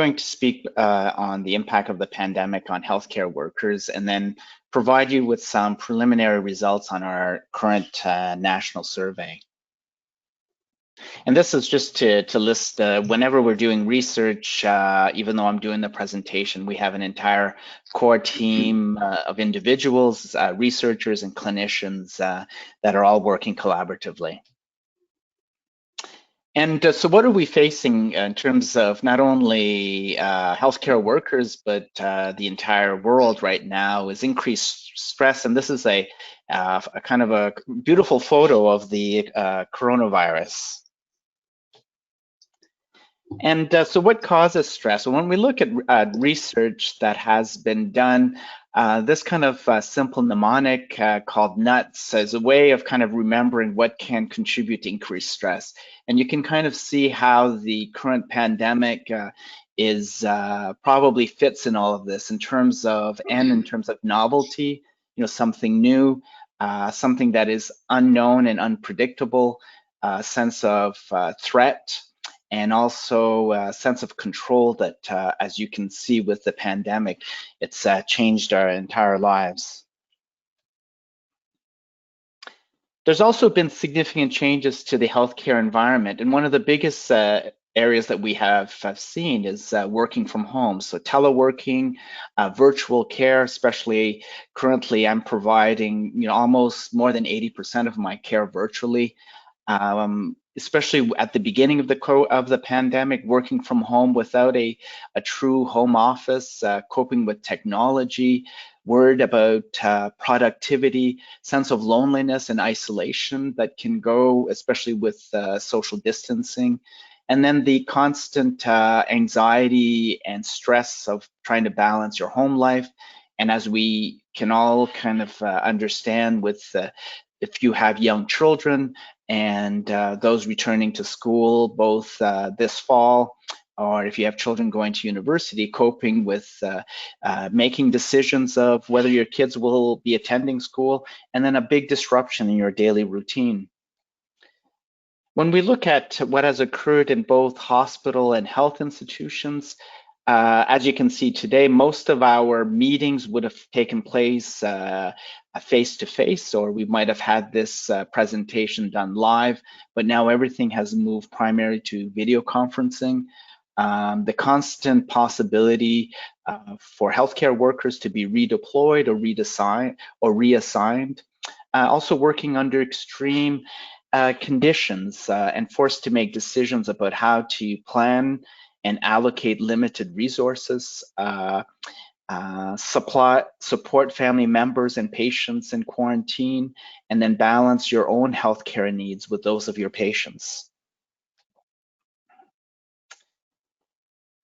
going to speak on the impact of the pandemic on healthcare workers and then provide you with some preliminary results on our current national survey. And this is just to list whenever we're doing research, even though I'm doing the presentation, we have an entire core team of individuals, researchers and clinicians that are all working collaboratively. And so what are we facing in terms of not only healthcare workers, but the entire world right now is increased stress. And this is a kind of a beautiful photo of the coronavirus. And so what causes stress? Well, when we look at research that has been done, this kind of simple mnemonic called NUTS is a way of kind of remembering what can contribute to increased stress. And you can kind of see how the current pandemic is probably fits in all of this in terms of novelty, something new, something that is unknown and unpredictable, sense of threat, and also a sense of control that, as you can see with the pandemic, it's changed our entire lives. There's also been significant changes to the healthcare environment, and one of the biggest areas that we have seen is working from home. So teleworking, virtual care, especially currently I'm providing almost more than 80% of my care virtually. Especially at the beginning of the pandemic, working from home without a true home office, coping with technology, worried about productivity, sense of loneliness and isolation that can go, especially with social distancing, and then the constant anxiety and stress of trying to balance your home life. And as we can all kind of understand with if you have young children and those returning to school both this fall, or if you have children going to university, coping with making decisions of whether your kids will be attending school, and then a big disruption in your daily routine. When we look at what has occurred in both hospital and health institutions, as you can see today, most of our meetings would have taken place face-to-face, or we might have had this presentation done live, but now everything has moved primarily to video conferencing. The constant possibility for healthcare workers to be redeployed or reassigned, also working under extreme conditions and forced to make decisions about how to plan and allocate limited resources, support family members and patients in quarantine, and then balance your own healthcare needs with those of your patients.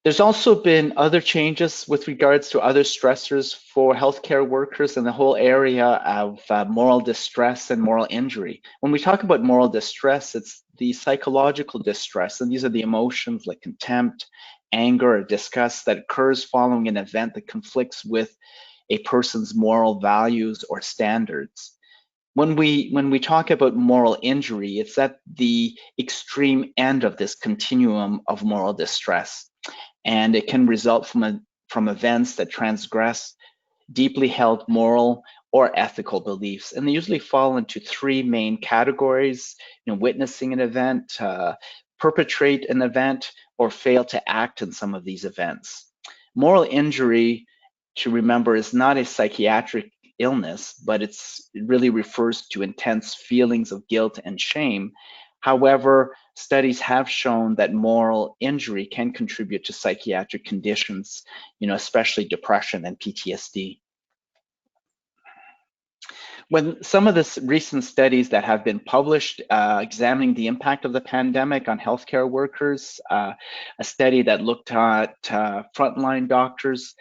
There's also been other changes with regards to other stressors for healthcare workers in the whole area of moral distress and moral injury. When we talk about moral distress, it's the psychological distress, and these are the emotions like contempt, anger, or disgust that occurs following an event that conflicts with a person's moral values or standards. When we talk about moral injury, it's at the extreme end of this continuum of moral distress. And it can result from events that transgress deeply held moral or ethical beliefs. And they usually fall into three main categories: witnessing an event, perpetrate an event, or fail to act in some of these events. Moral injury, to remember, is not a psychiatric illness, but it really refers to intense feelings of guilt and shame. However, studies have shown that moral injury can contribute to psychiatric conditions, especially depression and PTSD. When some of the recent studies that have been published examining the impact of the pandemic on healthcare workers, a study that looked at frontline doctors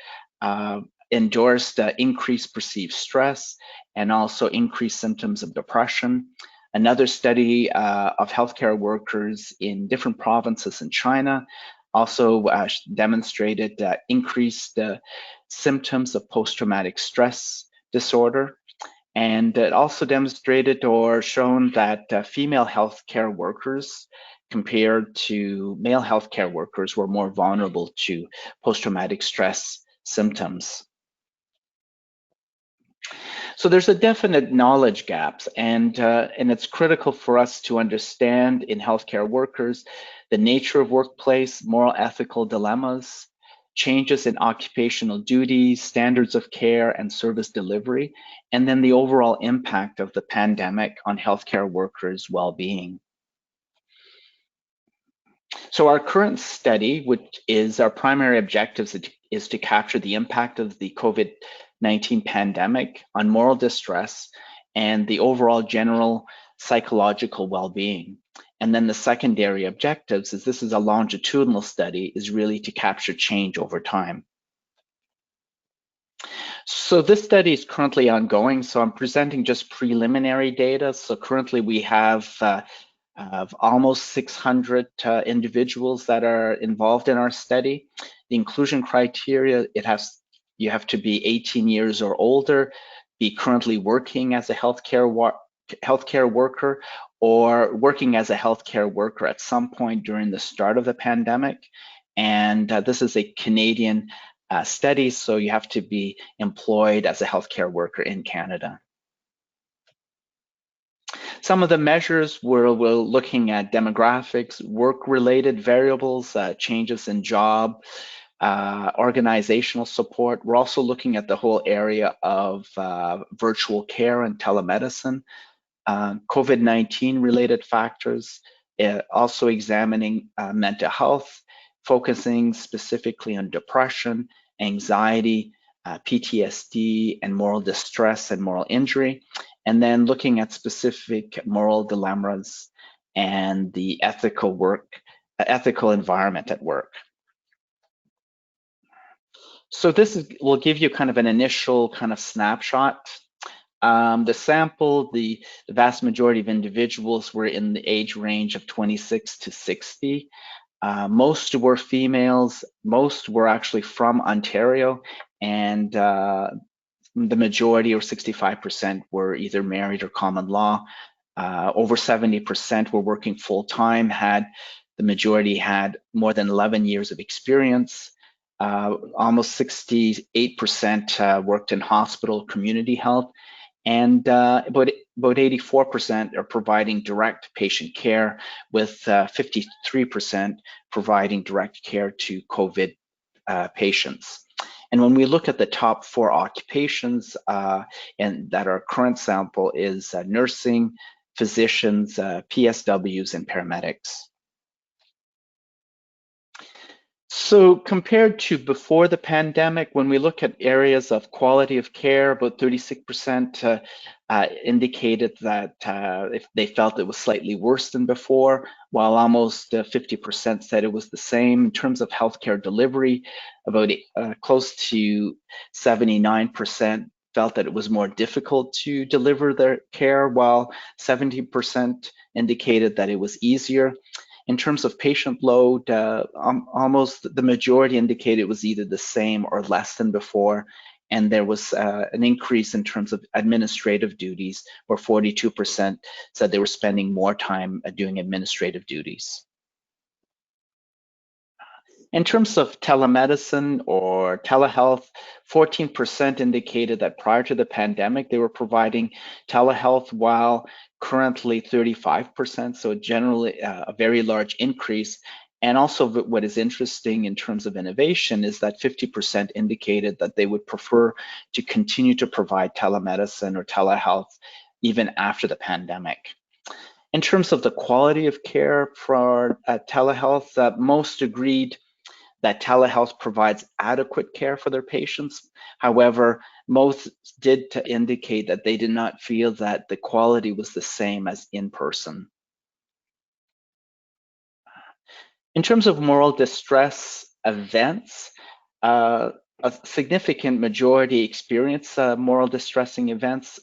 endorsed increased perceived stress and also increased symptoms of depression. Another study of healthcare workers in different provinces in China also demonstrated increased symptoms of post-traumatic stress disorder. And it also demonstrated or shown that female healthcare workers compared to male healthcare workers who are more vulnerable to post-traumatic stress symptoms. So there's a definite knowledge gaps, and it's critical for us to understand in healthcare workers the nature of workplace, moral ethical dilemmas, changes in occupational duties, standards of care and service delivery, and then the overall impact of the pandemic on healthcare workers' well-being. So our current study, which is our primary objective, is to capture the impact of the COVID-19 pandemic on moral distress and the overall general psychological well-being. And then the secondary objectives is this is a longitudinal study, is really to capture change over time. So this study is currently ongoing, so I'm presenting just preliminary data. So currently we have of almost 600 individuals that are involved in our study. The inclusion criteria, you have to be 18 years or older, be currently working as a healthcare worker, or working as a healthcare worker at some point during the start of the pandemic. And this is a Canadian study, so you have to be employed as a healthcare worker in Canada. Some of the measures we're looking at demographics, work-related variables, changes in job, organizational support. We're also looking at the whole area of virtual care and telemedicine, COVID-19 related factors, also examining mental health, focusing specifically on depression, anxiety, PTSD, and moral distress and moral injury, and then looking at specific moral dilemmas and the ethical environment at work. So this will give you kind of an initial kind of snapshot. The sample, the vast majority of individuals were in the age range of 26 to 60. Most were females, most were actually from Ontario, and the majority, or 65%, were either married or common law. Over 70% were working full-time, the majority had more than 11 years of experience. Almost 68% worked in hospital community health, and about 84% are providing direct patient care, with 53% providing direct care to COVID patients. And when we look at the top 4 occupations, and that our current sample is nursing, physicians, PSWs, and paramedics. So compared to before the pandemic, when we look at areas of quality of care, about 36% indicated that if they felt it was slightly worse than before, while almost 50% said it was the same. In terms of healthcare delivery, about close to 79% felt that it was more difficult to deliver their care, while 70% indicated that it was easier. In terms of patient load, almost the majority indicated it was either the same or less than before, and there was an increase in terms of administrative duties, where 42% said they were spending more time doing administrative duties. In terms of telemedicine or telehealth, 14% indicated that prior to the pandemic, they were providing telehealth, while currently 35%, so generally a very large increase. And also what is interesting in terms of innovation is that 50% indicated that they would prefer to continue to provide telemedicine or telehealth even after the pandemic. In terms of the quality of care for telehealth, most agreed that telehealth provides adequate care for their patients. However, most did indicate that they did not feel that the quality was the same as in person. In terms of moral distress events, a significant majority experience moral distressing events.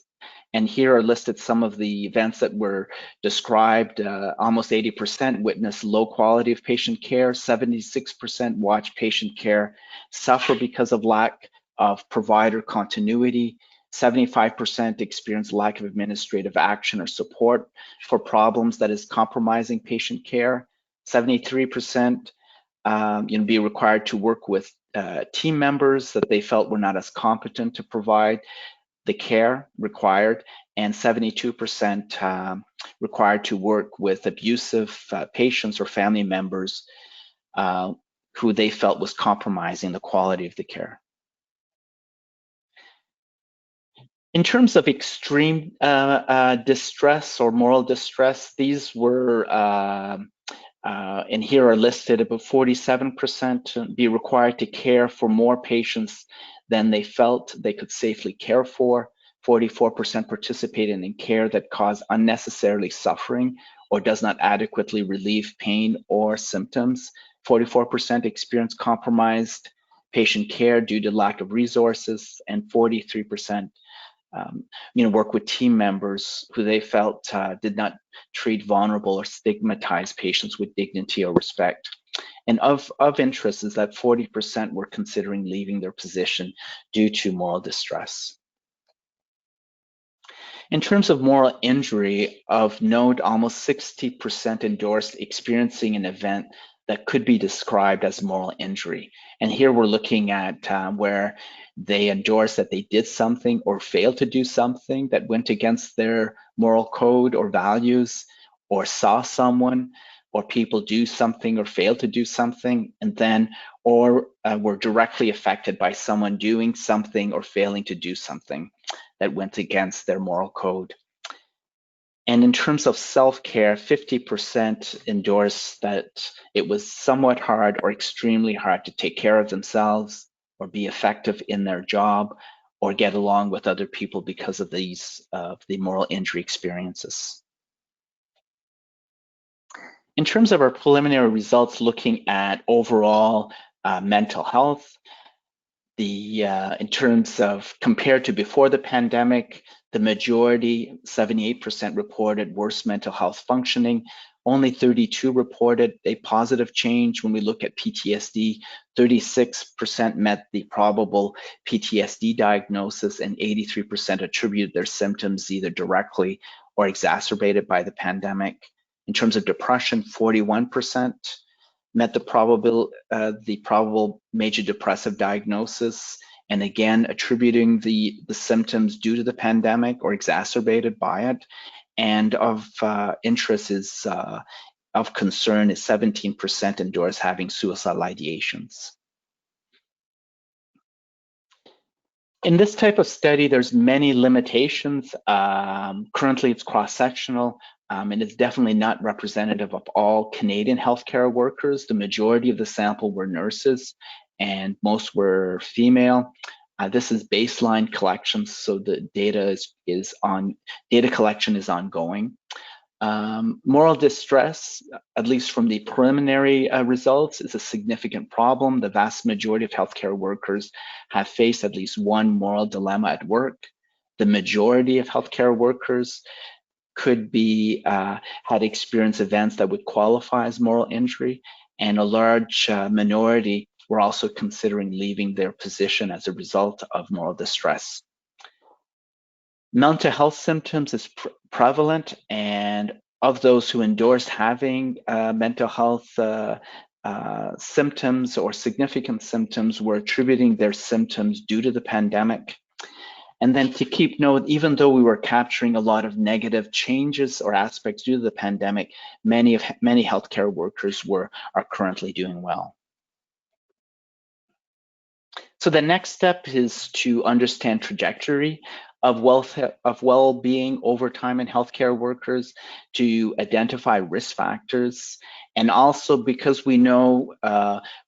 And here are listed some of the events that were described. Almost 80% witnessed low quality of patient care, 76% watched patient care suffer because of lack of provider continuity, 75% experienced lack of administrative action or support for problems that is compromising patient care, 73% be required to work with team members that they felt were not as competent to provide the care required, and 72% required to work with abusive patients or family members who they felt was compromising the quality of the care. In terms of extreme distress or moral distress, these were, and here are listed, about 47% be required to care for more patients than they felt they could safely care for. 44% participated in care that caused unnecessarily suffering or does not adequately relieve pain or symptoms. 44% experienced compromised patient care due to lack of resources, and 43% work with team members who they felt did not treat vulnerable or stigmatize patients with dignity or respect. And of interest is that 40% were considering leaving their position due to moral distress. In terms of moral injury, of note, almost 60% endorsed experiencing an event that could be described as moral injury. And here we're looking at where they endorse that they did something or failed to do something that went against their moral code or values, or saw someone or people do something or fail to do something, and then or were directly affected by someone doing something or failing to do something that went against their moral code. And in terms of self-care, 50% endorse that it was somewhat hard or extremely hard to take care of themselves or be effective in their job or get along with other people because of these the moral injury experiences. In terms of our preliminary results looking at overall mental health, in terms of compared to before the pandemic, the majority, 78%, reported worse mental health functioning. Only 32 reported a positive change. When we look at PTSD, 36% met the probable PTSD diagnosis, and 83% attributed their symptoms either directly or exacerbated by the pandemic. In terms of depression, 41% met the probable major depressive diagnosis, and again attributing the symptoms due to the pandemic or exacerbated by it. And of interest is of concern is 17% endorse having suicidal ideations. In this type of study, there's many limitations. Currently, it's cross-sectional. And it's definitely not representative of all Canadian healthcare workers. The majority of the sample were nurses, and most were female. This is baseline collections, so the data data collection is ongoing. Moral distress, at least from the preliminary results, is a significant problem. The vast majority of healthcare workers have faced at least one moral dilemma at work. The majority of healthcare workers could be had experienced events that would qualify as moral injury, and a large minority were also considering leaving their position as a result of moral distress. Mental health symptoms is prevalent, and of those who endorsed having mental health symptoms or significant symptoms were attributing their symptoms due to the pandemic. And then to keep note, even though we were capturing a lot of negative changes or aspects due to the pandemic, many healthcare workers are currently doing well. So the next step is to understand trajectory of well-being over time in healthcare workers, to identify risk factors, and also because we know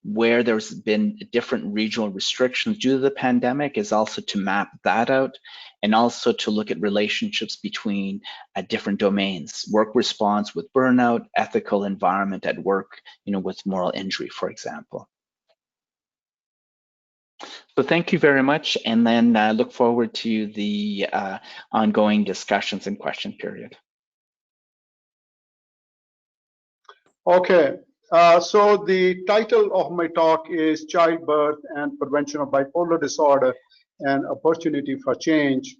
where there's been different regional restrictions due to the pandemic, is also to map that out, and also to look at relationships between different domains, work response with burnout, ethical environment at work, with moral injury, for example. So thank you very much, and then look forward to the ongoing discussions and question period. Okay, so the title of my talk is Childbirth and Prevention of Bipolar Disorder, an Opportunity for Change.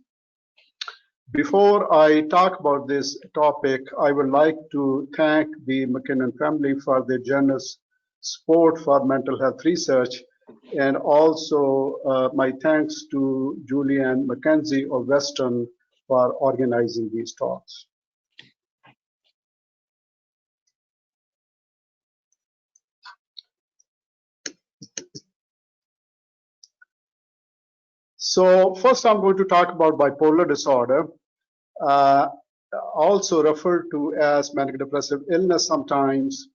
Before I talk about this topic, I would like to thank the McKinnon family for their generous support for mental health research, and also my thanks to Julianne McKenzie of Western for organizing these talks. So first I'm going to talk about bipolar disorder, also referred to as manic depressive illness sometimes.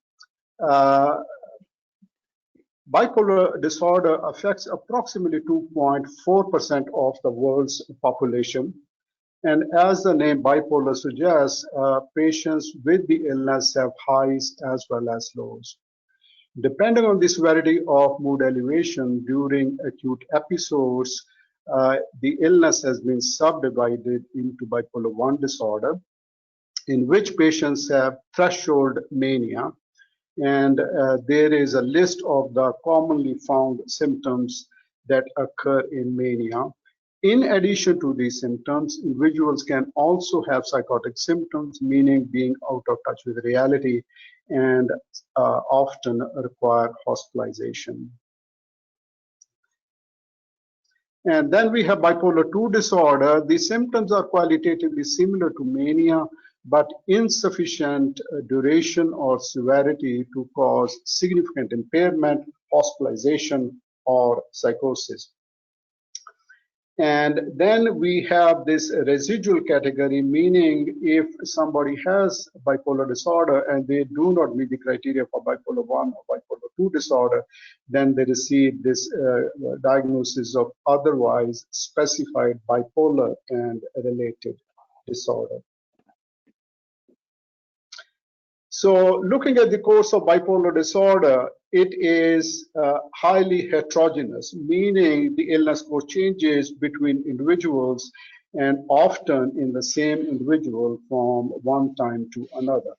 Bipolar disorder affects approximately 2.4% of the world's population. And as the name bipolar suggests, patients with the illness have highs as well as lows. Depending on the severity of mood elevation during acute episodes, the illness has been subdivided into bipolar 1 disorder, in which patients have threshold mania. And there is a list of the commonly found symptoms that occur in mania. In addition to these symptoms, individuals can also have psychotic symptoms, meaning being out of touch with reality, and often require hospitalization. And then we have bipolar 2 disorder. The symptoms are qualitatively similar to mania, but insufficient duration or severity to cause significant impairment, hospitalization, or psychosis. And then we have this residual category, meaning if somebody has bipolar disorder and they do not meet the criteria for bipolar 1 or bipolar 2 disorder, then they receive this diagnosis of otherwise specified bipolar and related disorder. So looking at the course of bipolar disorder, it is highly heterogeneous, meaning the illness course changes between individuals and often in the same individual from one time to another.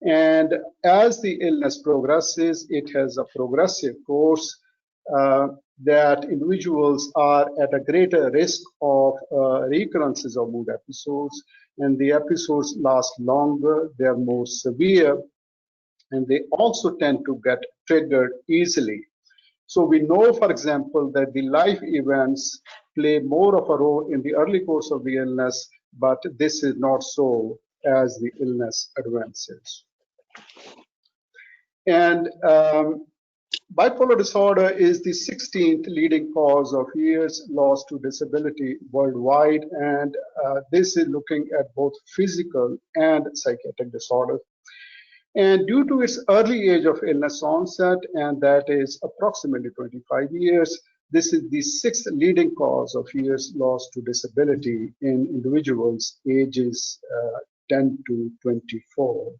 And as the illness progresses, it has a progressive course that individuals are at a greater risk of recurrences of mood episodes, and the episodes last longer, they are more severe, and they also tend to get triggered easily. So we know, for example, that the life events play more of a role in the early course of the illness, but this is not so as the illness advances. And bipolar disorder is the 16th leading cause of years lost to disability worldwide, and this is looking at both physical and psychiatric disorders. And due to its early age of illness onset, and that is approximately 25 years, this is the 6th leading cause of years lost to disability in individuals ages 10 to 24.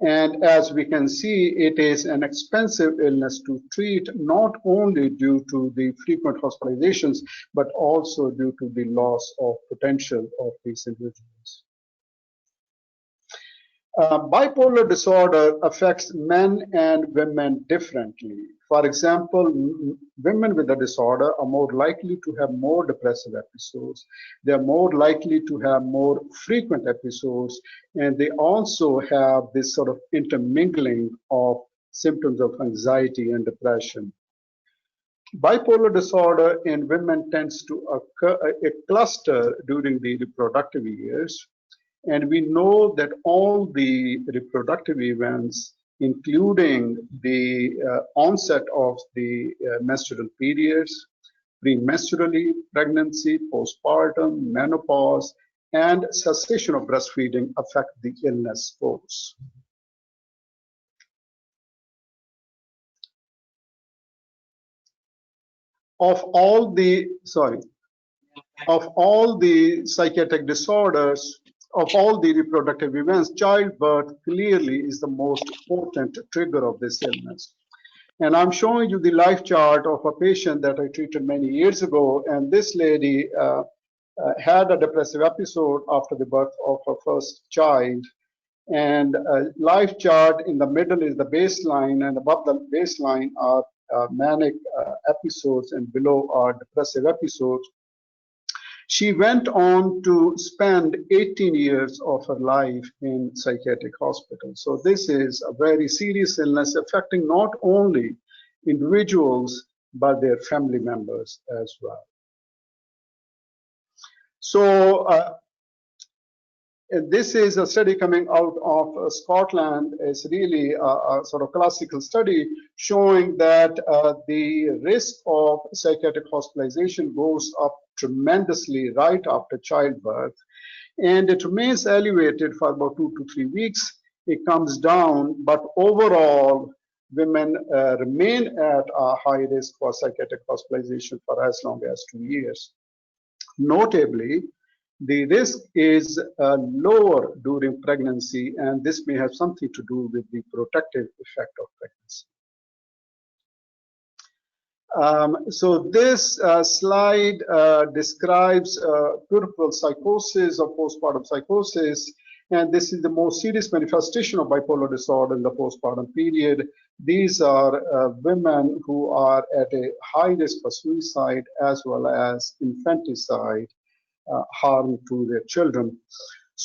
And as we can see, it is an expensive illness to treat, not only due to the frequent hospitalizations, but also due to the loss of potential of these individuals. Bipolar disorder affects men and women differently. For example, women with the disorder are more likely to have more depressive episodes. They're more likely to have more frequent episodes, and they also have this sort of intermingling of symptoms of anxiety and depression. Bipolar disorder in women tends to occur a cluster during the reproductive years. And we know that all the reproductive events, including the onset of the menstrual periods, premenstrually, pregnancy, postpartum, menopause, and cessation of breastfeeding affect the illness course. Of all the psychiatric disorders, of all the reproductive events, childbirth clearly is the most potent trigger of this illness. And I'm showing you the life chart of a patient that I treated many years ago. And this lady had a depressive episode after the birth of her first child. And life chart in the middle is the baseline, and above the baseline are manic episodes, and below are depressive episodes. She went on to spend 18 years of her life in psychiatric hospital. So this is a very serious illness affecting not only individuals, but their family members as well. So this is a study coming out of Scotland. It's really a sort of classical study showing that the risk of psychiatric hospitalization goes up tremendously right after childbirth, and it remains elevated for about 2 to 3 weeks. It comes down, but overall, women remain at a high risk for psychiatric hospitalization for as long as 2 years. Notably, the risk is lower during pregnancy, and this may have something to do with the protective effect of pregnancy. So this slide describes puerperal psychosis or postpartum psychosis, and this is the most serious manifestation of bipolar disorder in the postpartum period. These are women who are at a high risk for suicide as well as infanticide, harm to their children.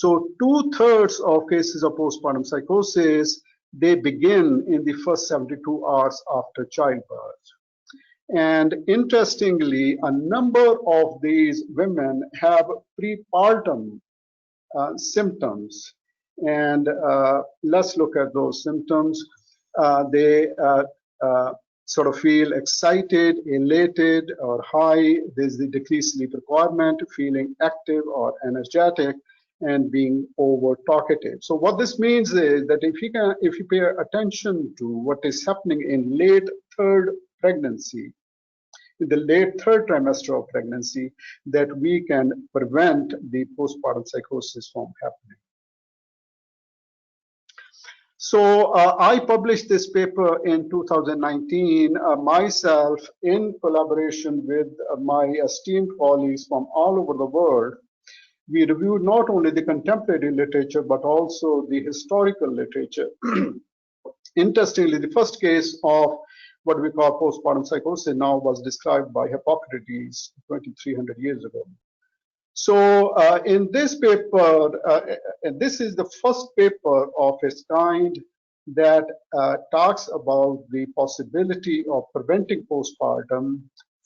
So 2/3 of cases of postpartum psychosis, they begin in the first 72 hours after childbirth. And interestingly, a number of these women have prepartum symptoms. And let's look at those symptoms. They sort of feel excited, elated, or high. There's the decreased sleep requirement, feeling active or energetic, and being over talkative. So what this means is that if you pay attention to what is happening in late third pregnancy, in the late third trimester of pregnancy, that we can prevent the postpartum psychosis from happening. So I published this paper in 2019 myself in collaboration with my esteemed colleagues from all over the world. We reviewed not only the contemporary literature, but also the historical literature. Interestingly, the first case of what we call postpartum psychosis now was described by Hippocrates 2,300 years ago. So in this paper, and this is the first paper of its kind that talks about the possibility of preventing postpartum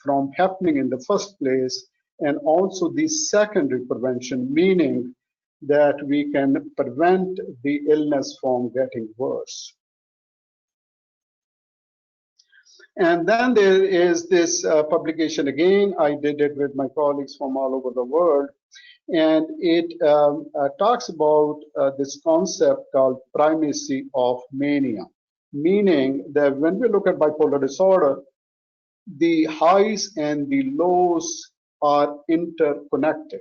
from happening in the first place, and also the secondary prevention, meaning that we can prevent the illness from getting worse. And then there is this publication again. I did it with my colleagues from all over the world. And it talks about this concept called primacy of mania, meaning that when we look at bipolar disorder, the highs and the lows are interconnected.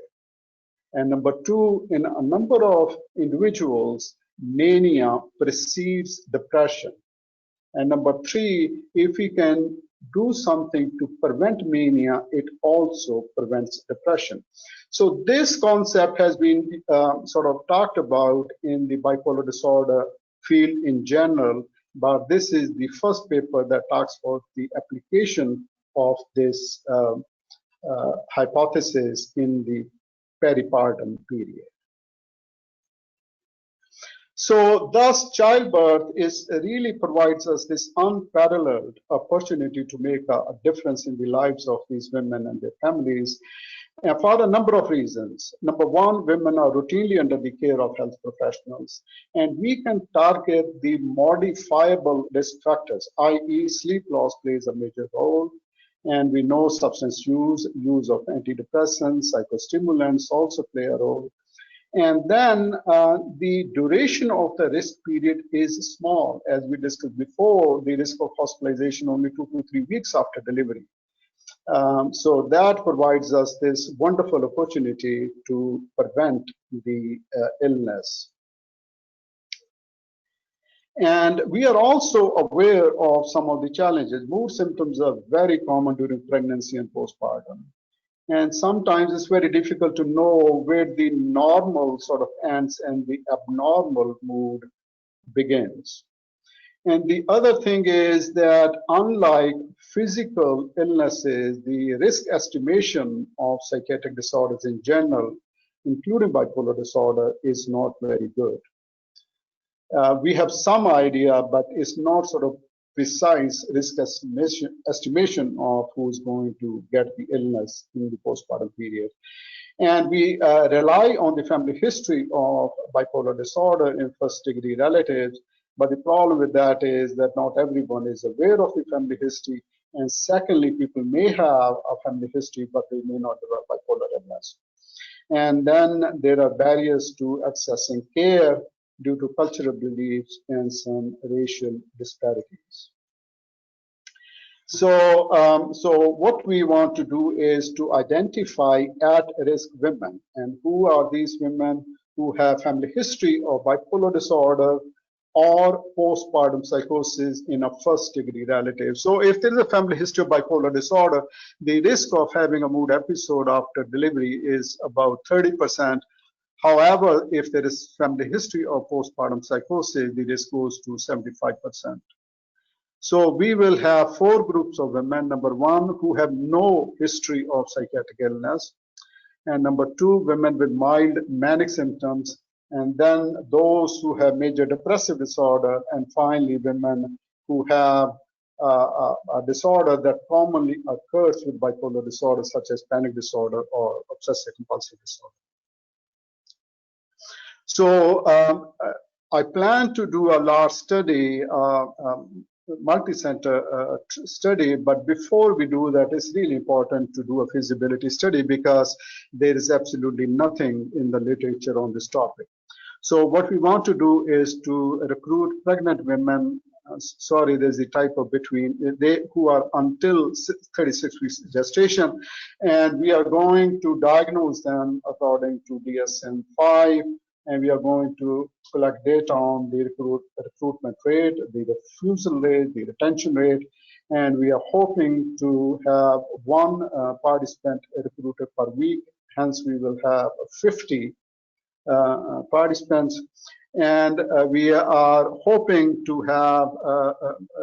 And number two, in a number of individuals, mania precedes depression. And number three, if we can do something to prevent mania, it also prevents depression. So this concept has been sort of talked about in the bipolar disorder field in general, but this is the first paper that talks about the application of this hypothesis in the peripartum period. So thus childbirth really provides us this unparalleled opportunity to make a difference in the lives of these women and their families, and for a number of reasons. Number one, women are routinely under the care of health professionals, and we can target the modifiable risk factors, i.e. sleep loss plays a major role, and we know substance use of antidepressants, psychostimulants also play a role. And then the duration of the risk period is small. As we discussed before, the risk of hospitalization only 2 to 3 weeks after delivery. So that provides us this wonderful opportunity to prevent the illness. And we are also aware of some of the challenges. Mood symptoms are very common during pregnancy and postpartum. And sometimes it's very difficult to know where the normal sort of ends and the abnormal mood begins. And the other thing is that unlike physical illnesses, the risk estimation of psychiatric disorders in general, including bipolar disorder, is not very good. We have some idea, but it's not sort of precise risk estimation of who's going to get the illness in the postpartum period. And we rely on the family history of bipolar disorder in first degree relatives. But the problem with that is that not everyone is aware of the family history. And secondly, people may have a family history, but they may not develop bipolar illness. And then there are barriers to accessing care due to cultural beliefs and some racial disparities. So what we want to do is to identify at-risk women. And who are these women who have family history of bipolar disorder or postpartum psychosis in a first-degree relative? So if there is a family history of bipolar disorder, the risk of having a mood episode after delivery is about 30%. However, if there is family history of postpartum psychosis, the risk goes to 75%. So we will have 4 groups of women. Number 1, who have no history of psychiatric illness. And number 2, women with mild manic symptoms. And then those who have major depressive disorder. And finally, women who have a disorder that commonly occurs with bipolar disorder, such as panic disorder or obsessive compulsive disorder. So I plan to do a large study, multi-center study, but before we do that, it's really important to do a feasibility study because there is absolutely nothing in the literature on this topic. So what we want to do is to recruit pregnant women. Sorry, there's a typo between they who are until 36 weeks gestation, and we are going to diagnose them according to DSM-5. And we are going to collect data on the recruitment rate, the refusal rate, the retention rate, and we are hoping to have 1 participant recruited per week. Hence, we will have 50 participants. And we are hoping to have a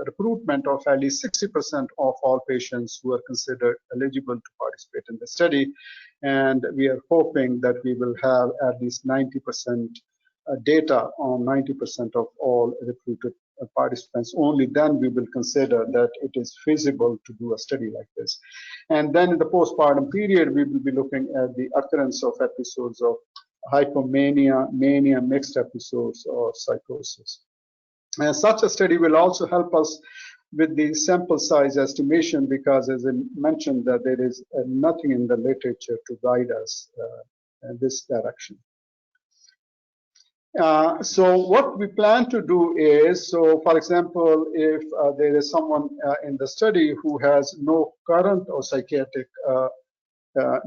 recruitment of at least 60% of all patients who are considered eligible to participate in the study. And we are hoping that we will have at least 90% data on 90% of all recruited participants. Only then we will consider that it is feasible to do a study like this. And then in the postpartum period, we will be looking at the occurrence of episodes of hypomania, mania, mixed episodes, or psychosis. And such a study will also help us with the sample size estimation because, as I mentioned, that there is nothing in the literature to guide us in this direction. So what we plan to do is, so for example, if there is someone in the study who has no current or psychiatric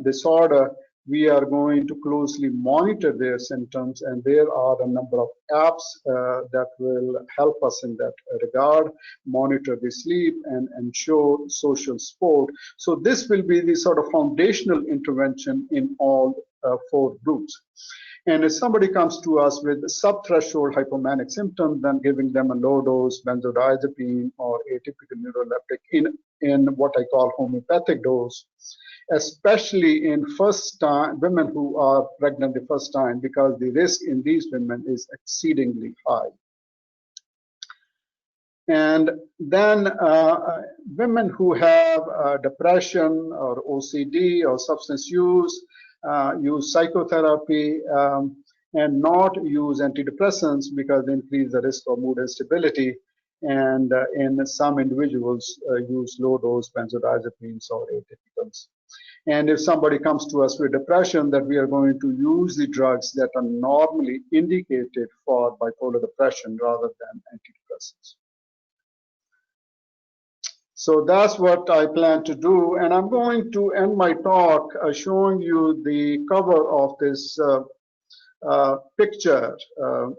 disorder, we are going to closely monitor their symptoms, and there are a number of apps that will help us in that regard, monitor the sleep and ensure social support. So this will be the sort of foundational intervention in all 4 groups. And if somebody comes to us with subthreshold hypomanic symptoms, then giving them a low dose benzodiazepine or atypical neuroleptic in what I call homeopathic dose, especially in first time women who are pregnant the first time, because the risk in these women is exceedingly high. And then women who have depression or OCD or substance use psychotherapy and not use antidepressants because they increase the risk of mood instability. And in some individuals use low dose benzodiazepines or atypicals. And if somebody comes to us with depression, that we are going to use the drugs that are normally indicated for bipolar depression rather than antidepressants. So that's what I plan to do. And I'm going to end my talk showing you the cover of this picture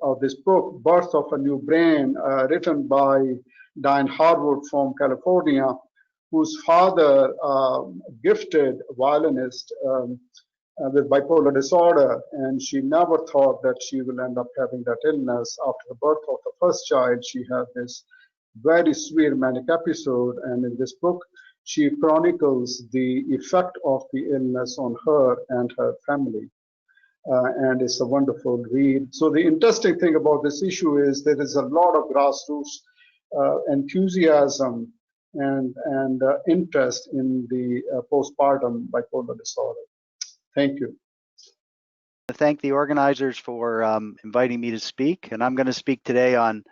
of this book, Birth of a New Brain, written by Diane Harwood from California, whose father, gifted violinist with bipolar disorder, and she never thought that she will end up having that illness. After the birth of the first child, she had this very severe manic episode, and in this book, she chronicles the effect of the illness on her and her family. And it's a wonderful read. So the interesting thing about this issue is there is a lot of grassroots enthusiasm and interest in the postpartum bipolar disorder. Thank you. To thank the organizers for inviting me to speak, and I'm going to speak today on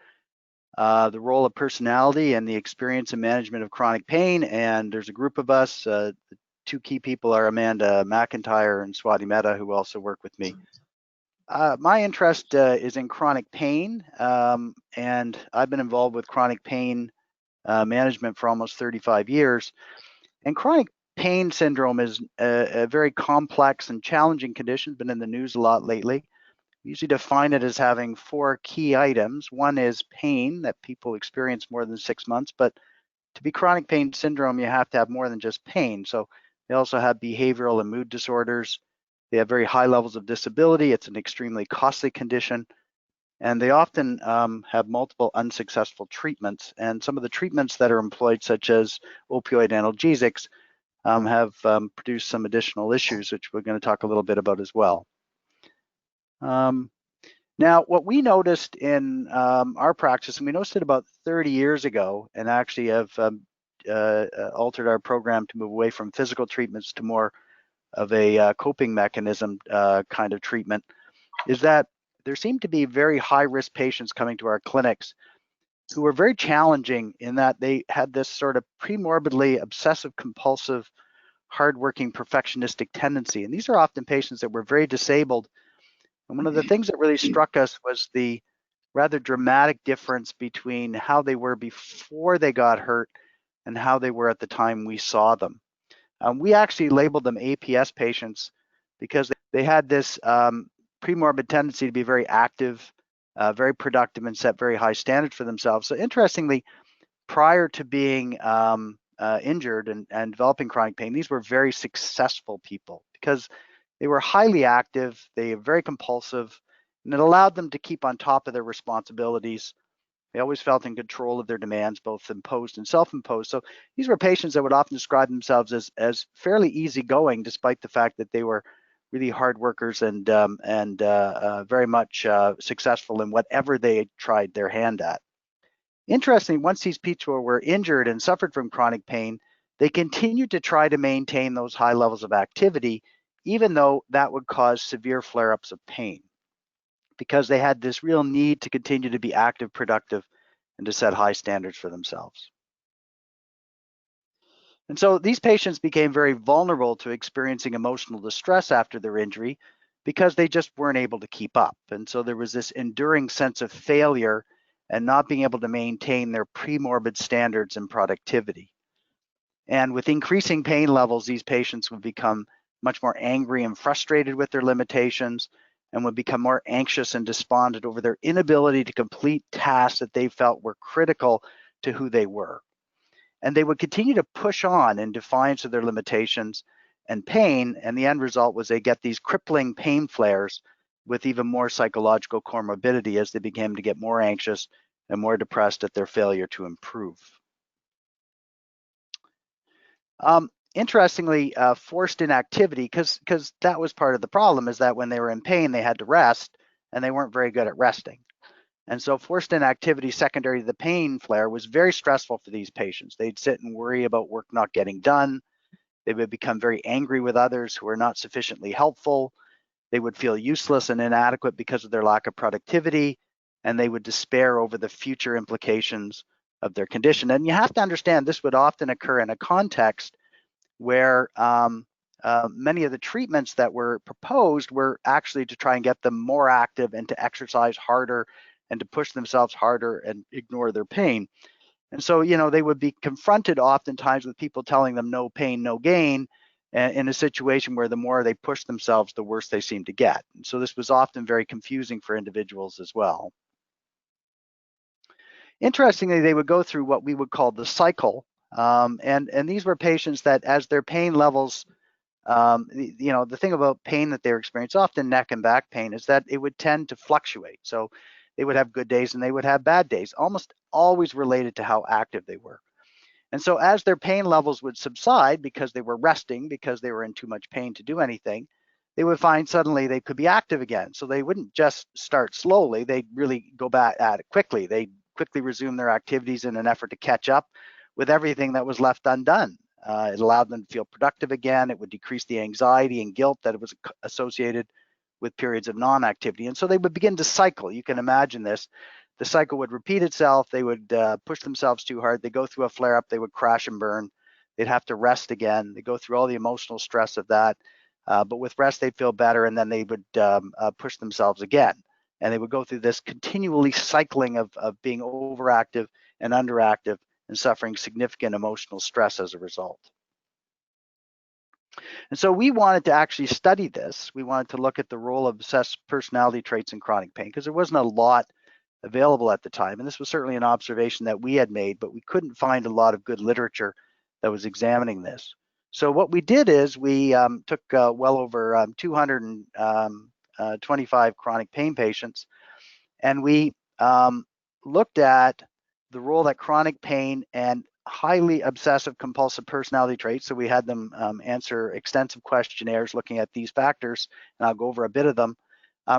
the role of personality and the experience and management of chronic pain. And there's a group of us. The two key people are Amanda McIntyre and Swati Mehta, who also work with me. My interest is in chronic pain, and I've been involved with chronic pain management for almost 35 years. And chronic pain syndrome is a very complex and challenging condition, been in the news a lot lately. We usually define it as having 4 key items. One is pain that people experience more than 6 months, but to be chronic pain syndrome, you have to have more than just pain. So they also have behavioral and mood disorders. They have very high levels of disability. It's an extremely costly condition. And they often have multiple unsuccessful treatments. And some of the treatments that are employed, such as opioid analgesics, have produced some additional issues, which we're going to talk a little bit about as well. Now, what we noticed in our practice, and we noticed it about 30 years ago, and actually have altered our program to move away from physical treatments to more of a coping mechanism kind of treatment, is that there seemed to be very high-risk patients coming to our clinics who were very challenging in that they had this sort of premorbidly obsessive-compulsive, hardworking, perfectionistic tendency. And these are often patients that were very disabled. And one of the things that really struck us was the rather dramatic difference between how they were before they got hurt and how they were at the time we saw them. We actually labeled them APS patients because they had this premorbid tendency to be very active, very productive, and set very high standards for themselves. So interestingly, prior to being injured and developing chronic pain, these were very successful people because they were highly active, they were very compulsive, and it allowed them to keep on top of their responsibilities. They always felt in control of their demands, both imposed and self-imposed. So these were patients that would often describe themselves as fairly easygoing, despite the fact that they were really hard workers and very much successful in whatever they tried their hand at. Interestingly, once these people were injured and suffered from chronic pain, they continued to try to maintain those high levels of activity, even though that would cause severe flare-ups of pain, because they had this real need to continue to be active, productive, and to set high standards for themselves. And so these patients became very vulnerable to experiencing emotional distress after their injury because they just weren't able to keep up. And so there was this enduring sense of failure and not being able to maintain their premorbid standards and productivity. And with increasing pain levels, these patients would become much more angry and frustrated with their limitations and would become more anxious and despondent over their inability to complete tasks that they felt were critical to who they were. And they would continue to push on in defiance of their limitations and pain, and the end result was they get these crippling pain flares with even more psychological comorbidity as they began to get more anxious and more depressed at their failure to improve. Interestingly, forced inactivity, because that was part of the problem, is that when they were in pain, they had to rest, and they weren't very good at resting. And so forced inactivity secondary to the pain flare was very stressful for these patients. They'd sit and worry about work not getting done. They would become very angry with others who were not sufficiently helpful. They would feel useless and inadequate because of their lack of productivity, and they would despair over the future implications of their condition. And you have to understand this would often occur in a context where many of the treatments that were proposed were actually to try and get them more active and to exercise harder and to push themselves harder and ignore their pain. And so, you know, they would be confronted oftentimes with people telling them no pain, no gain, in a situation where the more they push themselves, the worse they seem to get. And so this was often very confusing for individuals as well. Interestingly, they would go through what we would call the cycle. And these were patients that as their pain levels, you know, the thing about pain that they experience, often neck and back pain, is that it would tend to fluctuate. So they would have good days and they would have bad days. Almost always related to how active they were. And so as their pain levels would subside because they were resting, because they were in too much pain to do anything, they would find suddenly they could be active again. So they wouldn't just start slowly, they'd really go back at it quickly. They'd quickly resume their activities in an effort to catch up with everything that was left undone. It allowed them to feel productive again. It would decrease the anxiety and guilt that was associated with periods of non-activity. And so they would begin to cycle. You can imagine this. The cycle would repeat itself. They would push themselves too hard. They go through a flare-up. They would crash and burn. They'd have to rest again. They go through all the emotional stress of that. But with rest, they'd feel better, and then they would push themselves again. And they would go through this continually cycling of being overactive and underactive and suffering significant emotional stress as a result. And so we wanted to actually study this. We wanted to look at the role of obsessive personality traits in chronic pain because there wasn't a lot available at the time. And this was certainly an observation that we had made, but we couldn't find a lot of good literature that was examining this. So what we did is we took well over 225 chronic pain patients, and we looked at the role that chronic pain and highly obsessive compulsive personality traits, so we had them answer extensive questionnaires looking at these factors, and I'll go over a bit of them,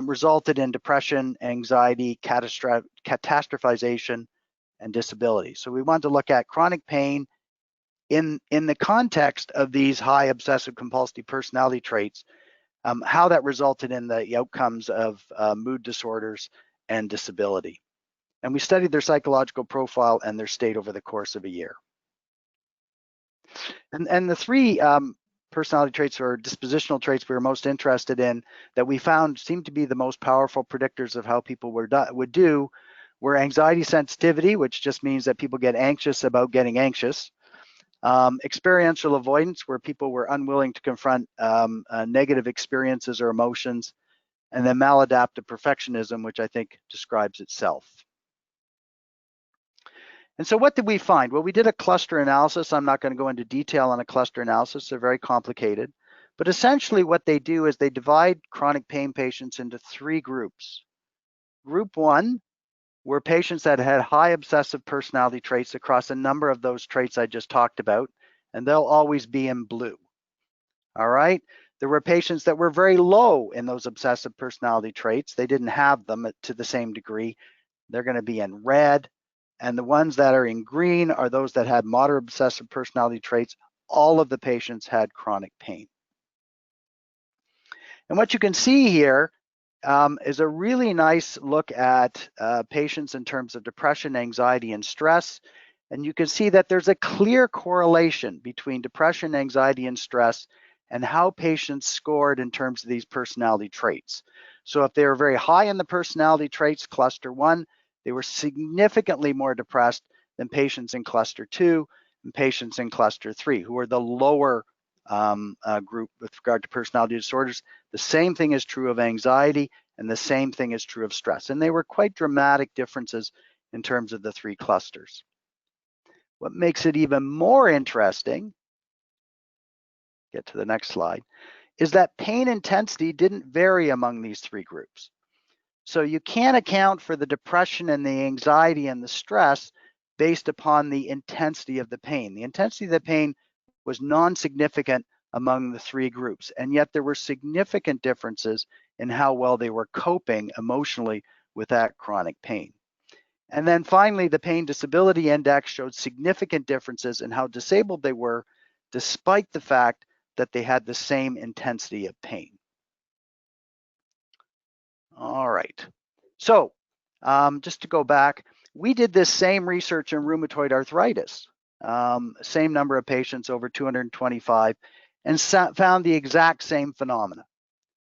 resulted in depression, anxiety, catastrophization, and disability. So we wanted to look at chronic pain in the context of these high obsessive compulsive personality traits, how that resulted in the outcomes of mood disorders and disability. And we studied their psychological profile and their state over the course of a year. And the three personality traits or dispositional traits we were most interested in that we found seemed to be the most powerful predictors of how people would do were anxiety sensitivity, which just means that people get anxious about getting anxious. Experiential avoidance, where people were unwilling to confront negative experiences or emotions. And then maladaptive perfectionism, which I think describes itself. And so what did we find? Well, we did a cluster analysis. I'm not going to go into detail on a cluster analysis. They're very complicated. But essentially what they do is they divide chronic pain patients into three groups. Group one were patients that had high obsessive personality traits across a number of those traits I just talked about, and they'll always be in blue. All right. There were patients that were very low in those obsessive personality traits. They didn't have them to the same degree. They're going to be in red. And the ones that are in green are those that had moderate obsessive personality traits. All of the patients had chronic pain. And what you can see here is a really nice look at patients in terms of depression, anxiety, and stress. And you can see that there's a clear correlation between depression, anxiety, and stress and how patients scored in terms of these personality traits. So if they were very high in the personality traits, cluster one, they were significantly more depressed than patients in cluster two and patients in cluster three, who are the lower group with regard to personality disorders. The same thing is true of anxiety, and the same thing is true of stress. And they were quite dramatic differences in terms of the three clusters. What makes it even more interesting, get to the next slide, is that pain intensity didn't vary among these three groups. So you can't account for the depression and the anxiety and the stress based upon the intensity of the pain. The intensity of the pain was non-significant among the three groups, and yet there were significant differences in how well they were coping emotionally with that chronic pain. And then finally, the Pain Disability Index showed significant differences in how disabled they were, despite the fact that they had the same intensity of pain. All right, so just to go back, we did this same research in rheumatoid arthritis, same number of patients, over 225, and found the exact same phenomena,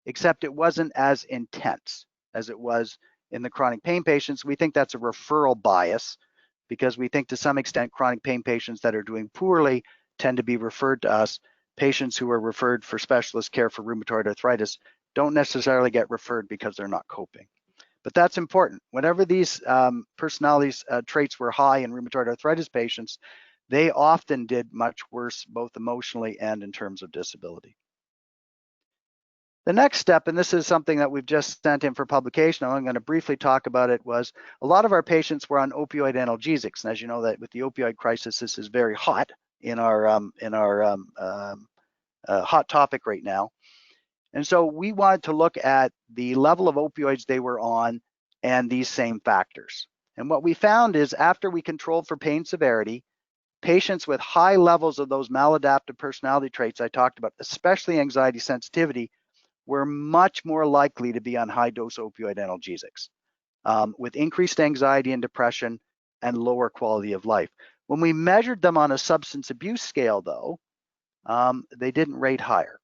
except it wasn't as intense as it was in the chronic pain patients. We think that's a referral bias because we think to some extent chronic pain patients that are doing poorly tend to be referred to us. Patients who are referred for specialist care for rheumatoid arthritis don't necessarily get referred because they're not coping. But that's important. Whenever these personality traits were high in rheumatoid arthritis patients, they often did much worse, both emotionally and in terms of disability. The next step, and this is something that we've just sent in for publication, I'm going to briefly talk about it, was a lot of our patients were on opioid analgesics. And as you know, that with the opioid crisis, this is very hot in our hot topic right now. And so we wanted to look at the level of opioids they were on and these same factors. And what we found is after we controlled for pain severity, patients with high levels of those maladaptive personality traits I talked about, especially anxiety sensitivity, were much more likely to be on high-dose opioid analgesics with increased anxiety and depression and lower quality of life. When we measured them on a substance abuse scale, though, they didn't rate higher.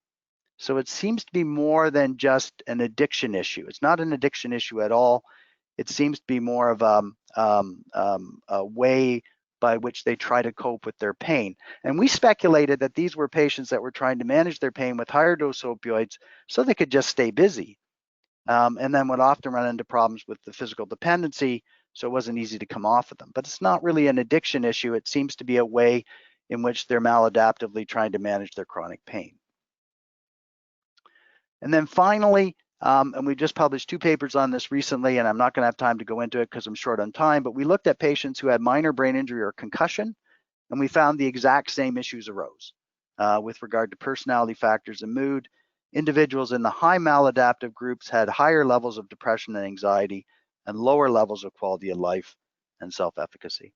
So it seems to be more than just an addiction issue. It's not an addiction issue at all. It seems to be more of a way by which they try to cope with their pain. And we speculated that these were patients that were trying to manage their pain with higher dose opioids so they could just stay busy, and then would often run into problems with the physical dependency, so it wasn't easy to come off of them. But it's not really an addiction issue. It seems to be a way in which they're maladaptively trying to manage their chronic pain. And then finally, and we just published 2 papers on this recently, and I'm not going to have time to go into it because I'm short on time, but we looked at patients who had minor brain injury or concussion, and we found the exact same issues arose with regard to personality factors and mood. Individuals in the high maladaptive groups had higher levels of depression and anxiety and lower levels of quality of life and self-efficacy.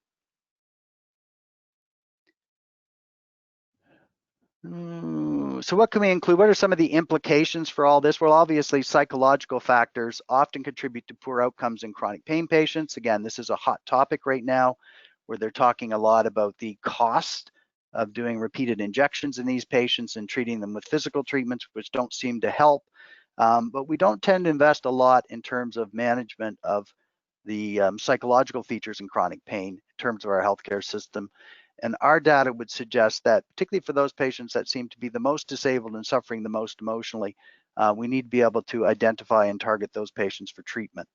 So what can we include? What are some of the implications for all this? Well, obviously, psychological factors often contribute to poor outcomes in chronic pain patients. Again, this is a hot topic right now where they're talking a lot about the cost of doing repeated injections in these patients and treating them with physical treatments, which don't seem to help. But we don't tend to invest a lot in terms of management of the psychological features in chronic pain in terms of our healthcare system. And our data would suggest that, particularly for those patients that seem to be the most disabled and suffering the most emotionally, we need to be able to identify and target those patients for treatment.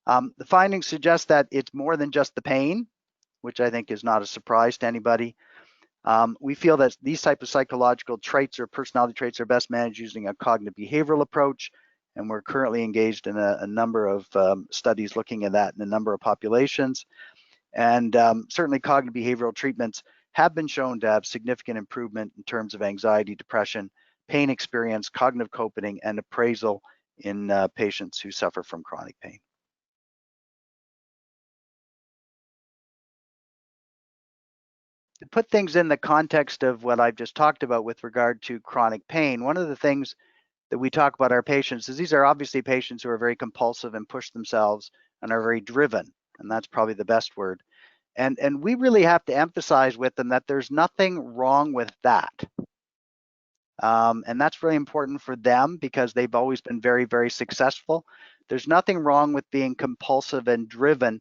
The findings suggest that it's more than just the pain, which I think is not a surprise to anybody. We feel that these type of psychological traits or personality traits are best managed using a cognitive behavioral approach, and we're currently engaged in a number of studies looking at that in a number of populations. And certainly cognitive behavioral treatments have been shown to have significant improvement in terms of anxiety, depression, pain experience, cognitive coping, and appraisal in patients who suffer from chronic pain. To put things in the context of what I've just talked about with regard to chronic pain, one of the things that we talk about our patients is these are obviously patients who are very compulsive and push themselves and are very driven, and that's probably the best word. And we really have to emphasize with them that there's nothing wrong with that. And that's really important for them because they've always been very, very successful. There's nothing wrong with being compulsive and driven.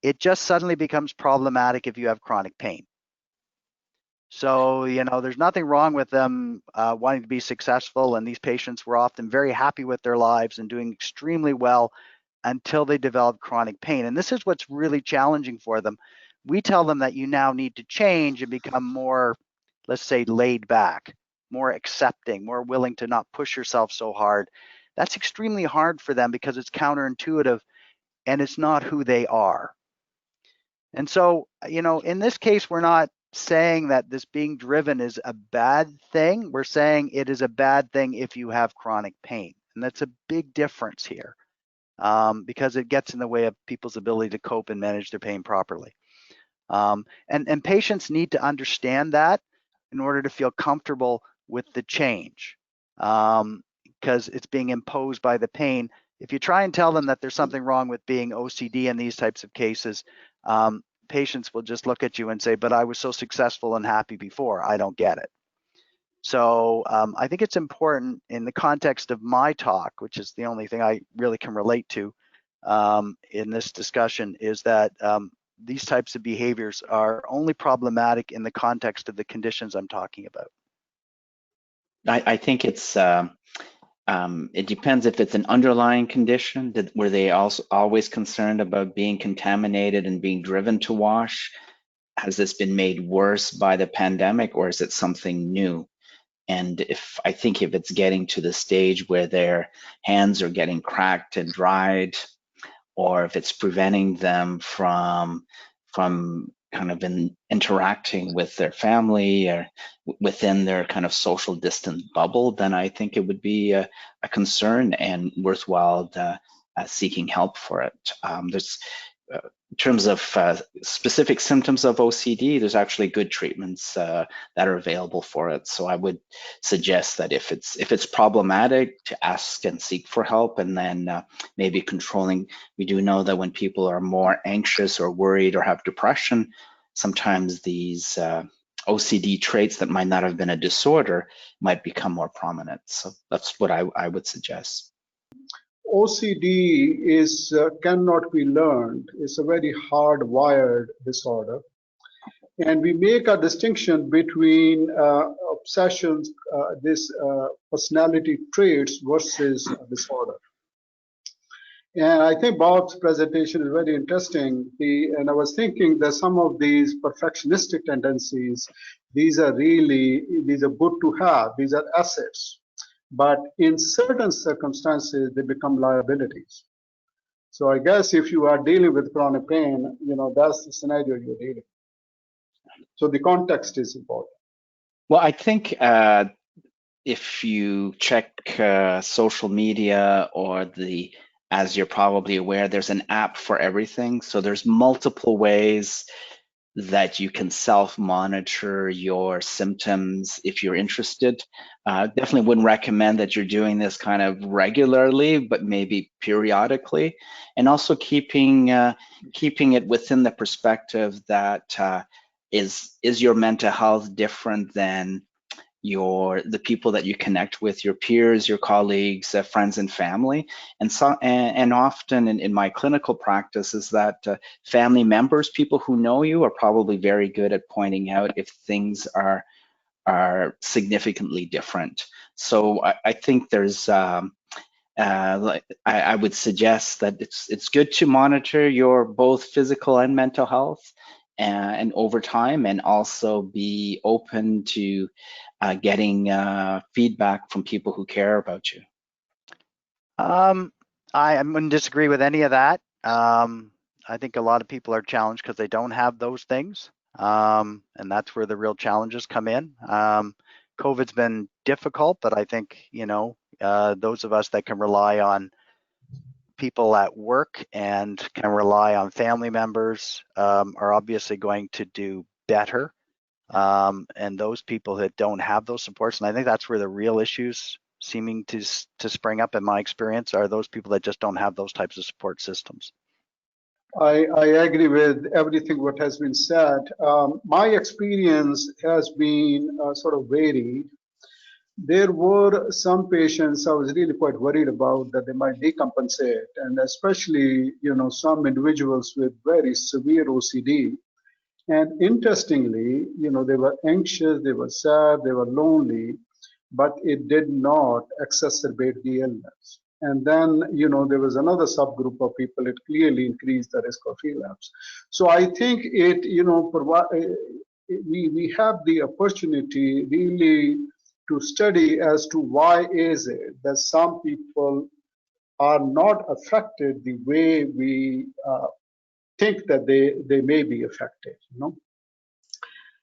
It just suddenly becomes problematic if you have chronic pain. So, you know, there's nothing wrong with them wanting to be successful, and these patients were often very happy with their lives and doing extremely well until they develop chronic pain. And this is what's really challenging for them. We tell them that you now need to change and become more, let's say, laid back, more accepting, more willing to not push yourself so hard. That's extremely hard for them because it's counterintuitive and it's not who they are. And so, you know, in this case, we're not saying that this being driven is a bad thing. We're saying it is a bad thing if you have chronic pain. And that's a big difference here because it gets in the way of people's ability to cope and manage their pain properly. And patients need to understand that in order to feel comfortable with the change because it's being imposed by the pain. If you try and tell them that there's something wrong with being OCD in these types of cases, patients will just look at you and say, but I was so successful and happy before, I don't get it. So I think it's important in the context of my talk, which is the only thing I really can relate to in this discussion, is that these types of behaviors are only problematic in the context of the conditions I'm talking about. I think it's it depends if it's an underlying condition that were they also always concerned about being contaminated and being driven to wash. Has this been made worse by the pandemic, or is it something new? And I think if it's getting to the stage where their hands are getting cracked and dried, or if it's preventing them from kind of interacting with their family or within their kind of social distance bubble, then I think it would be a concern and worthwhile seeking help for it. In terms of specific symptoms of OCD, there's actually good treatments that are available for it. So I would suggest that if it's problematic, to ask and seek for help, and then maybe controlling. We do know that when people are more anxious or worried or have depression, sometimes these OCD traits that might not have been a disorder might become more prominent. So that's what I would suggest. OCD cannot be learned. It's a very hardwired disorder. And we make a distinction between obsessions, personality traits versus a disorder. And I think Bob's presentation is very interesting. And I was thinking that some of these perfectionistic tendencies, these are good to have, these are assets. But in certain circumstances, they become liabilities. So I guess if you are dealing with chronic pain, that's the scenario you're dealing with. So the context is important. Well, I think if you check social media or as you're probably aware, there's an app for everything. So there's multiple ways that you can self-monitor your symptoms if you're interested. Definitely wouldn't recommend that you're doing this kind of regularly, but maybe periodically, and also keeping it within the perspective that is your mental health different than the people that you connect with, your peers, your colleagues, friends and family. And often in my clinical practice is that family members, people who know you, are probably very good at pointing out if things are significantly different. So I think there's I would suggest that it's good to monitor your both physical and mental health and over time, and also be open to getting feedback from people who care about you. I wouldn't disagree with any of that. I think a lot of people are challenged because they don't have those things, and that's where the real challenges come in. COVID's been difficult, but I think those of us that can rely on people at work and can rely on family members are obviously going to do better. And those people that don't have those supports, and I think that's where the real issues seeming to spring up in my experience, are those people that just don't have those types of support systems. I agree with everything what has been said. My experience has been sort of varied. There were some patients I was really quite worried about that they might decompensate, and especially some individuals with very severe OCD. And interestingly, they were anxious, they were sad, they were lonely, but it did not exacerbate the illness. And then, there was another subgroup of people, it clearly increased the risk of relapse. So I think we have the opportunity really to study as to why is it that some people are not affected the way we think that they may be affected,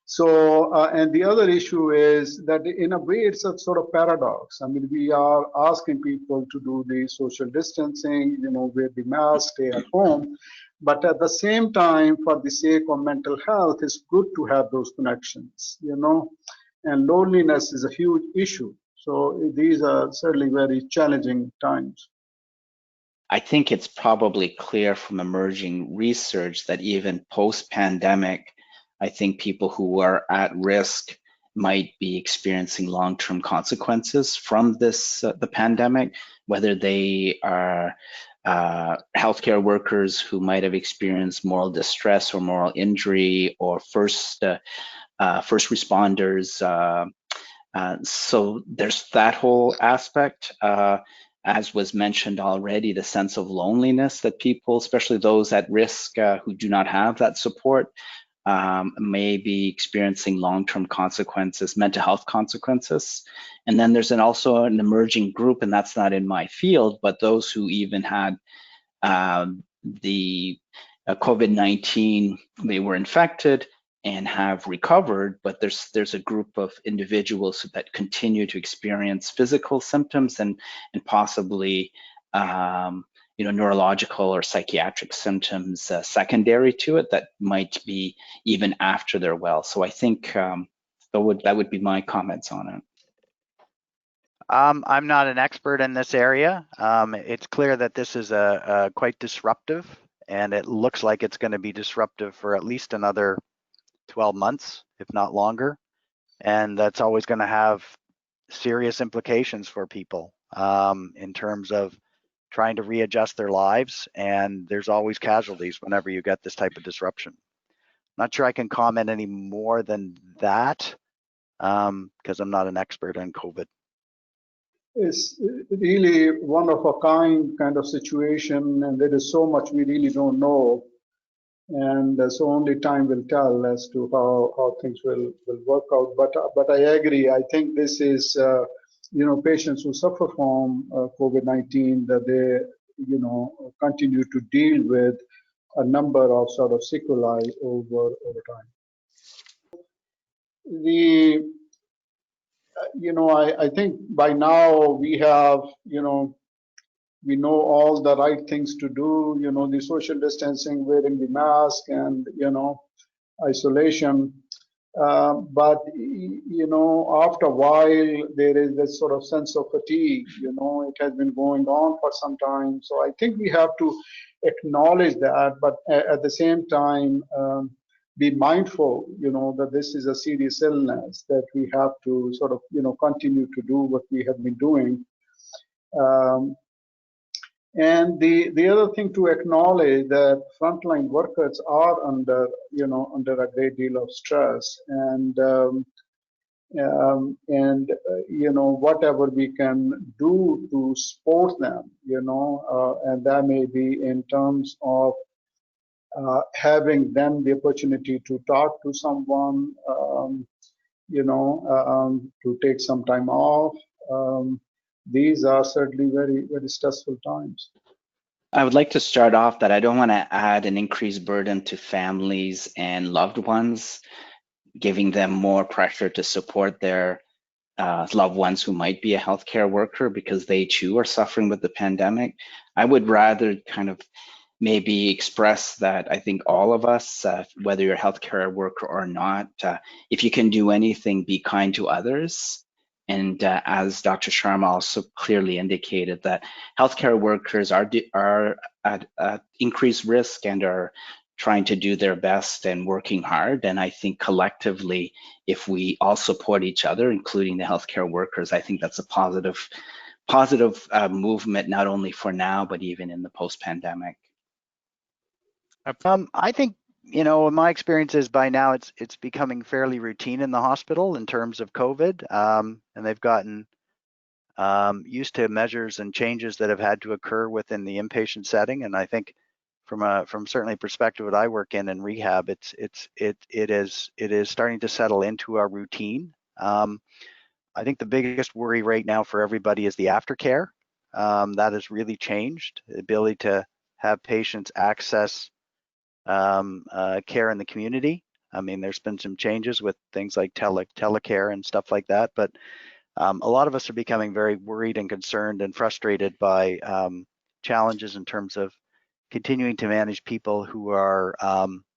So, and the other issue is that in a way it's a sort of paradox. I mean, we are asking people to do the social distancing, wear the mask, stay at home. But at the same time, for the sake of mental health, it's good to have those connections, and loneliness is a huge issue. So these are certainly very challenging times. I think it's probably clear from emerging research that even post-pandemic, I think people who are at risk might be experiencing long-term consequences from the pandemic, whether they are healthcare workers who might have experienced moral distress or moral injury, or first responders. So there's that whole aspect. As was mentioned already, the sense of loneliness that people, especially those at risk who do not have that support, may be experiencing long-term consequences, mental health consequences. And then there's also an emerging group, and that's not in my field, but those who even had the COVID-19, they were infected and have recovered, but there's a group of individuals that continue to experience physical symptoms and possibly neurological or psychiatric symptoms secondary to it that might be even after they're well. So I think that would be my comments on it. I'm not an expert in this area. It's clear that this is a quite disruptive, and it looks like it's going to be disruptive for at least another 12 months, if not longer. And that's always going to have serious implications for people in terms of trying to readjust their lives. And there's always casualties whenever you get this type of disruption. Not sure I can comment any more than that because I'm not an expert on COVID. It's really one of a kind of situation, and there is so much we really don't know. And so only time will tell as to how things will work out. But I agree. I think this is patients who suffer from COVID-19, that they continue to deal with a number of sort of sequelae over time. I think by now we have we know all the right things to do, the social distancing, wearing the mask, and, isolation. But, after a while, there is this sort of sense of fatigue, it has been going on for some time. So I think we have to acknowledge that, but at the same time, be mindful, that this is a serious illness, that we have to sort of, continue to do what we have been doing. And the other thing to acknowledge that frontline workers are under a great deal of stress, and whatever we can do to support them, and that may be in terms of having them the opportunity to talk to someone, to take some time off. These are certainly very, very stressful times. I would like to start off that I don't want to add an increased burden to families and loved ones, giving them more pressure to support their loved ones who might be a healthcare worker because they too are suffering with the pandemic. I would rather kind of maybe express that I think all of us, whether you're a healthcare worker or not, if you can do anything, be kind to others. And as Dr. Sharma also clearly indicated, that healthcare workers are at increased risk and are trying to do their best and working hard. And I think collectively, if we all support each other, including the healthcare workers, I think that's a positive movement, not only for now, but even in the post-pandemic. I think, in my experiences by now, it's becoming fairly routine in the hospital in terms of COVID, and they've gotten used to measures and changes that have had to occur within the inpatient setting. And I think from certainly perspective what I work in rehab, it is starting to settle into our routine. I think the biggest worry right now for everybody is the aftercare. That has really changed, the ability to have patients access care in the community. I mean, there's been some changes with things like telecare and stuff like that, but a lot of us are becoming very worried and concerned and frustrated by challenges in terms of continuing to manage people who are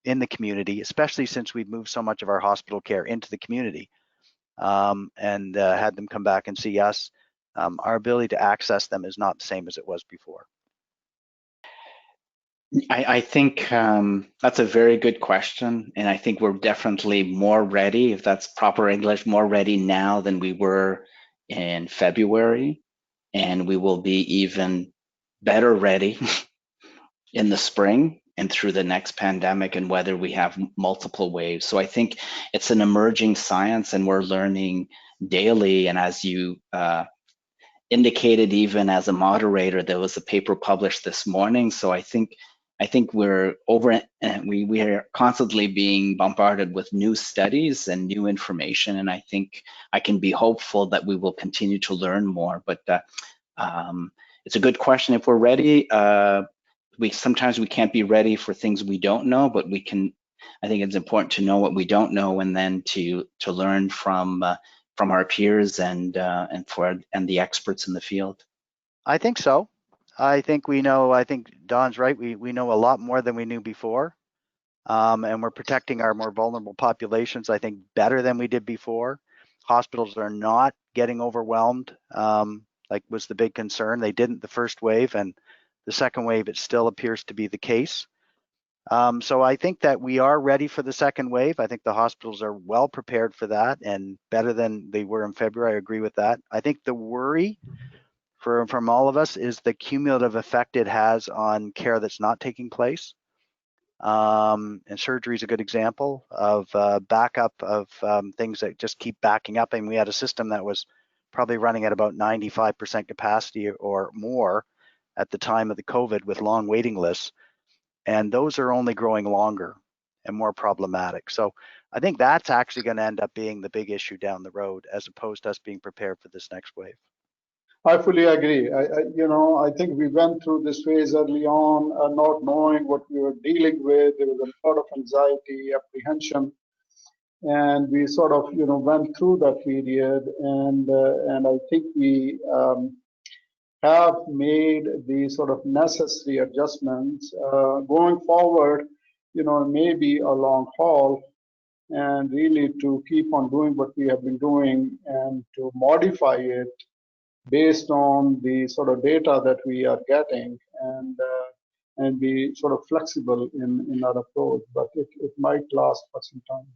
in the community, especially since we've moved so much of our hospital care into the community and had them come back and see us. Our ability to access them is not the same as it was before. I think that's a very good question, and I think we're definitely more ready, if that's proper English, more ready now than we were in February, and we will be even better ready in the spring and through the next pandemic, and whether we have multiple waves. So I think it's an emerging science, and we're learning daily. And as you indicated, even as a moderator, there was a paper published this morning. So I think I think we're over, we are constantly being bombarded with new studies and new information, and I think I can be hopeful that we will continue to learn more. But it's a good question. If we're ready, sometimes we can't be ready for things we don't know, but we can. I think it's important to know what we don't know, and then to learn from our peers and the experts in the field. I think so. I think we know. I think Don's right. We know a lot more than we knew before, and we're protecting our more vulnerable populations, I think, better than we did before. Hospitals are not getting overwhelmed, like was the big concern. They didn't the first wave, and the second wave, it still appears to be the case. So I think that we are ready for the second wave. I think the hospitals are well prepared for that and better than they were in February. I agree with that. I think the worry from all of us is the cumulative effect it has on care that's not taking place. And surgery is a good example of backup of things that just keep backing up. And we had a system that was probably running at about 95% capacity or more at the time of the COVID with long waiting lists. And those are only growing longer and more problematic. So I think that's actually going to end up being the big issue down the road, as opposed to us being prepared for this next wave. I fully agree. I think we went through this phase early on, not knowing what we were dealing with. There was a lot of anxiety, apprehension, and we sort of, went through that period. And I think we have made the sort of necessary adjustments. Going forward, it may be a long haul, and really to keep on doing what we have been doing and to modify it based on the sort of data that we are getting, and be sort of flexible in our approach, but it might last for some time.